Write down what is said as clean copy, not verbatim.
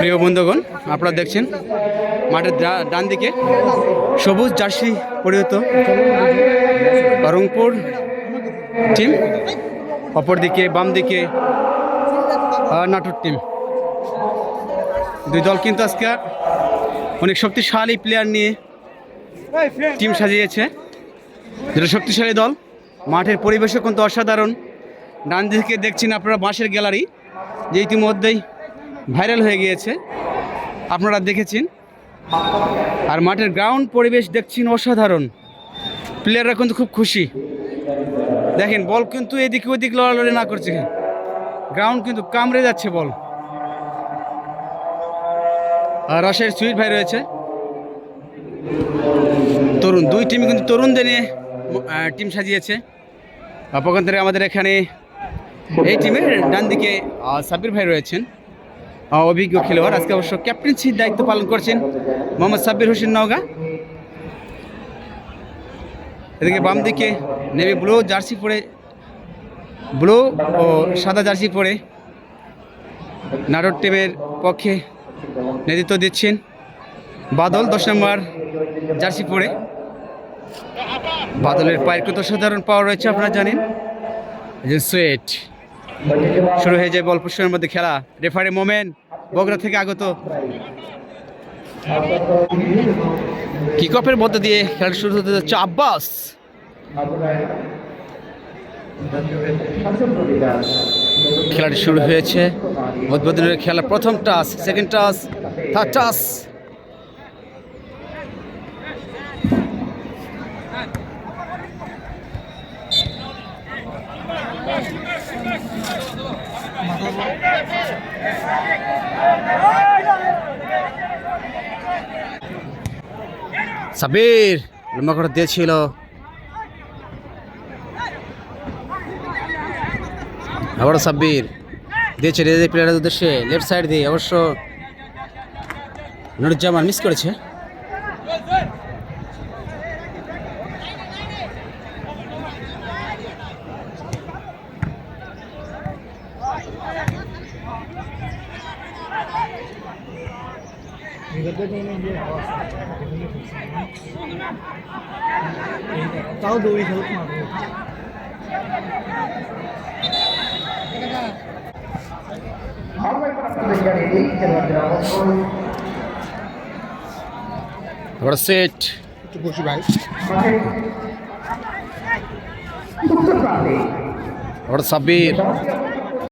প্রিয় বন্ধুগণ, আপনারা দেখছেন মাঠের ডান দিকে সবুজ জার্সি পরিহিত রংপুর টিম, অপরদিকে বাম দিকে নাটোর টিম। দুই দল কিন্তু আজকে অনেক শক্তিশালী প্লেয়ার নিয়ে টিম সাজিয়েছে। যেটা শক্তিশালী দল, মাঠের পরিবেশও কিন্তু অসাধারণ। ডান দিকে দেখছেন আপনারা বাঁশের গ্যালারি, যে ইতিমধ্যেই ভাইরাল হয়ে গিয়েছে, আপনারা দেখেছেন। আর মাঠের গ্রাউন্ড পরিবেশ দেখছেন অসাধারণ। প্লেয়াররা কিন্তু খুব খুশি। দেখেন বল কিন্তু এদিকে ওদিক লড়ালড়ি না করছে, গ্রাউন্ড কিন্তু কামড়ে যাচ্ছে বল। আর রাশের সুইট ভাই রয়েছে। তরুণ দুই টিম কিন্তু তরুণদের নিয়ে টিম সাজিয়েছে। পক্ষান্তরে আমাদের এখানে এই টিমের ডান দিকে সাব্বির ভাই রয়েছেন, অভিজ্ঞ খেলোয়াড়। আজকে অবশ্য ক্যাপ্টেন্সির দায়িত্ব পালন করছেন মোহাম্মদ সাব্বির হোসেন নওগাঁ। এদিকে বাম দিকে নেভি ব্লু জার্সি পরে, ব্লু ও সাদা জার্সি পরে নাটোর টিমের পক্ষে নেতৃত্ব দিচ্ছেন বাদল, 10 নম্বর জার্সি পরে। বাদলের পায়ের কত সাধারণ পাওয়ার রয়েছে আপনারা জানেন। সুয়েট শুরু হয়ে যায় বল পুষ্পের মধ্যে খেলা। রেফারি মোমেন বগুড়া থেকে আগত। কিকঅফের মধ্যে দিয়ে খেলা শুরু হতে যাচ্ছে। আব্বাস খেলাটি শুরু হয়েছে। উদ্বোধনের খেলা, প্রথম টাস, সেকেন্ড টাস, থার্ড টাস। সাব্বির লম্বা করে দিয়েছিল, আবারও সাব্বির দিয়েছে রেজে প্লেয়ারের উদ্দেশ্যে লেফট সাইড দিয়ে। অবশ্য নুরুজ্জামান মিস করেছে। তাও দৌড়ি খেলতে মারবে। সেট বসি ভাই, সাব্বির